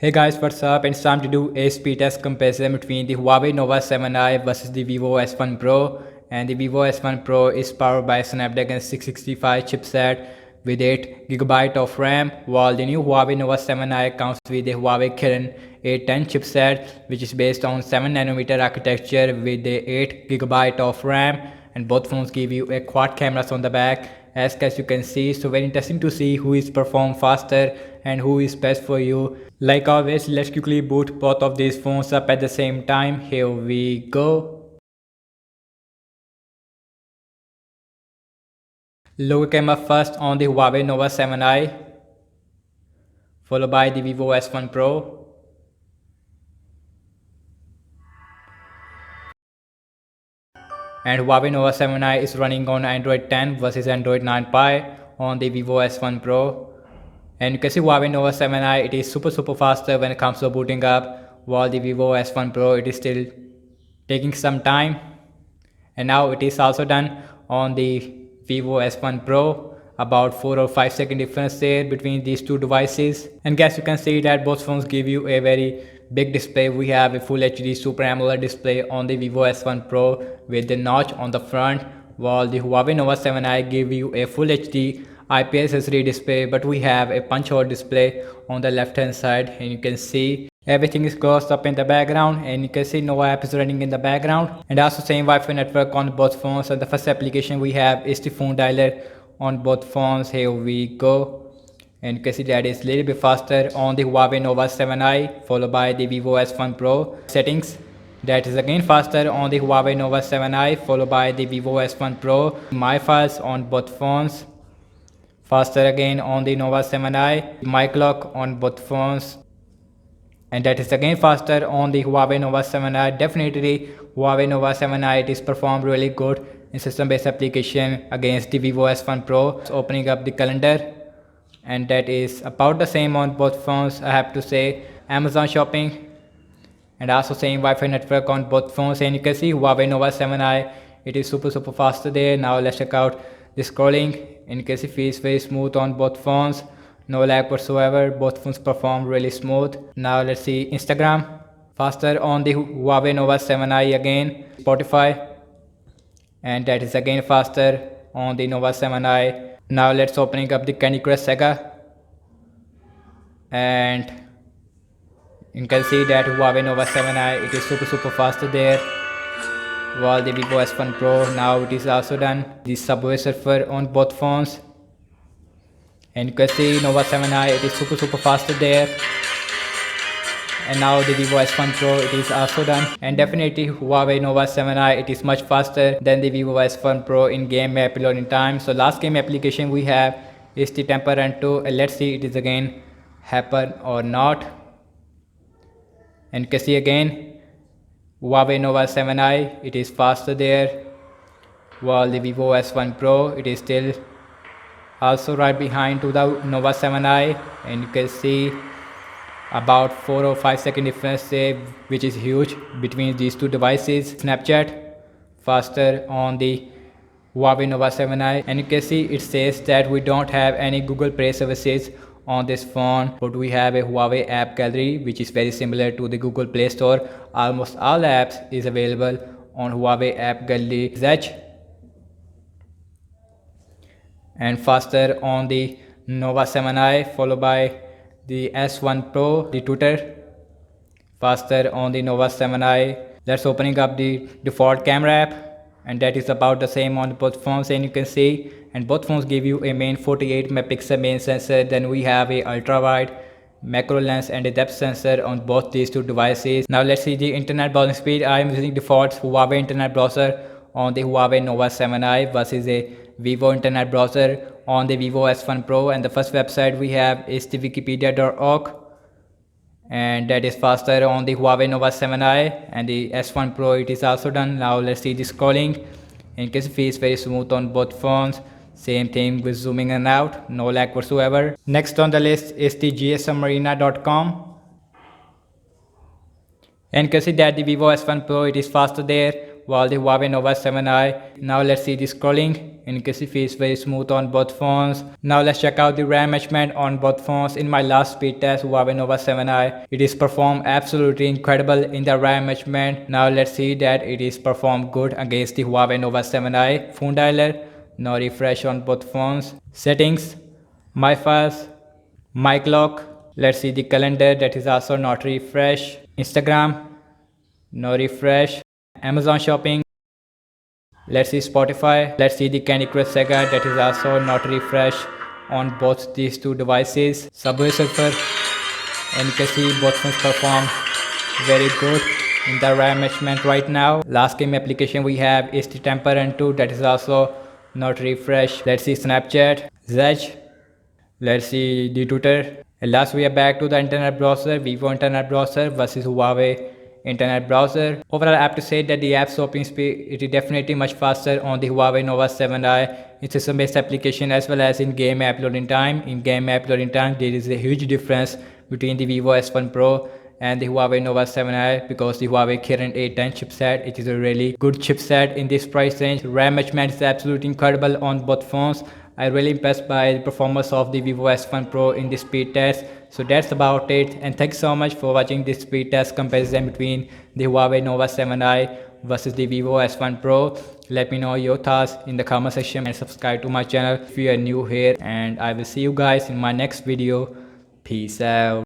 Hey guys, what's up? It's time to do a speed test comparison between the Huawei Nova 7i versus the Vivo S1 Pro. And the Vivo S1 Pro is powered by Snapdragon 665 chipset with 8 GB of RAM, while the new Huawei Nova 7i comes with the Huawei Kirin 810 chipset, which is based on 7nm architecture with the 8 GB of RAM. And both phones give you a quad cameras on the back, as you can see. So very interesting to see who is perform faster and who is best for you. Like always, let's quickly boot both of these phones up at the same time. Here we go. Logo came up first on the Huawei Nova 7i, followed by the Vivo S1 Pro. And Huawei Nova 7i is running on Android 10 versus Android 9 Pie on the Vivo S1 Pro. And you can see Huawei Nova 7i, it is super faster when it comes to booting up, while the Vivo S1 Pro, it is still taking some time. And now it is also done on the Vivo S1 Pro, about 4 or 5 second difference there between these two devices. And guys, you can see that both phones give you a very big display. We have a full HD Super AMOLED display on the Vivo S1 Pro with the notch on the front, while the Huawei Nova 7i give you a full HD IPS HD display, but we have a punch hole display on the left hand side. And you can see everything is closed up in the background, and you can see no app is running in the background. And also same Wi-Fi network on both phones. And the first application we have is the phone dialer on both phones. Here we go. And you can see that it's a little bit faster on the Huawei Nova 7i, followed by the Vivo S1 Pro. Settings, that is again faster on the Huawei Nova 7i, followed by the Vivo S1 Pro. My files on both phones, faster again on the Nova 7i. Mic lock on both phones, and that is again faster on the Huawei Nova 7i. Definitely Huawei Nova 7i, it is performed really good in system based application against the Vivo S1 Pro. It's opening up the calendar, and that is about the same on both phones, I have to say. Amazon shopping, and also same Wi-Fi network on both phones. And you can see Huawei Nova 7i, it is super faster there. Now let's check out the scrolling, and you can see it feels very smooth on both phones, no lag whatsoever. Both phones perform really smooth. Now let's see Instagram, faster on the Huawei Nova 7i again. Spotify, and that is again faster on the Nova 7i. Now let's opening up the Candy Crush Saga, and you can see that Huawei Nova 7i, it is super faster there, while the Vivo S1 Pro, now it is also done. The Subway Surfer on both phones, and you can see Nova 7i, it is super faster there. And now the Vivo S1 Pro, it is also done. And definitely Huawei Nova 7i, it is much faster than the Vivo S1 Pro in game map loading time. So last game application we have is the Temple Run 2, and let's see it is again happen or not. And you can see again Huawei Nova 7i, it is faster there, while the Vivo S1 Pro, it is still also right behind to the Nova 7i. And you can see about 4 or 5 second difference there, which is huge between these two devices. Snapchat, faster on the Huawei Nova 7i, and you can see it says that we don't have any Google Play services on this phone, but we have a Huawei app gallery, which is very similar to the Google Play Store. Almost all apps is available on Huawei app gallery. Edge, and faster on the Nova 7i, followed by the S1 Pro. The Twitter, faster on the Nova 7i. That's opening up the default camera app, and that is about the same on both phones. And you can see, and both phones give you a main 48 megapixel main sensor. Then we have a ultra wide, macro lens, and a depth sensor on both these two devices. Now let's see the internet browsing speed. I am using default Huawei internet browser on the Huawei Nova 7i versus a Vivo internet browser on the Vivo S1 Pro. And the first website we have is the wikipedia.org, and that is faster on the Huawei Nova 7i. And the S1 Pro, it is also done. Now let's see the scrolling. In case it feels very smooth on both phones. Same thing with zooming in and out, no lag whatsoever. Next on the list is the gsmarina.com, and you can see that the Vivo S1 Pro, it is faster there, while the Huawei Nova 7i. Now let's see the scrolling. and you can see feels very smooth on both phones. Now let's check out the RAM management on both phones. In my last speed test Huawei Nova 7i, it is performed absolutely incredible in the RAM management. Now let's see that it is performed good against the Huawei Nova 7i. Phone dialer, now refresh on both phones. Settings, my files, my clock. Let's see the calendar, that is also not refresh. Instagram, no refresh. Amazon shopping. Let's see Spotify. Let's see the Candy Crush Saga, that is also not refresh on both these two devices. Subway Surfer, and you can see both phones perform very good in the RAM management right now. Last game application we have is the Temper Run 2, that is also not refresh. Let's see Snapchat, Zedge. Let's see the Twitter. And last we are back to the internet browser, Vivo internet browser versus Huawei internet browser. Overall, I have to say that the app shopping speed, it is definitely much faster on the Huawei Nova 7i. It's a system-based application as well as in-game app loading time. In-game app loading time, there is a huge difference between the Vivo S1 Pro and the Huawei Nova 7i, because the Huawei Kirin A10 chipset, it is a really good chipset in this price range. RAM management is absolutely incredible on both phones. I'm really impressed by the performance of the Vivo S1 Pro in this speed test. So that's about it, and thanks so much for watching this speed test comparison between the Huawei Nova 7i versus the Vivo S1 Pro. Let me know your thoughts in the comment section and subscribe to my channel if you are new here, and I will see you guys in my next video. Peace out.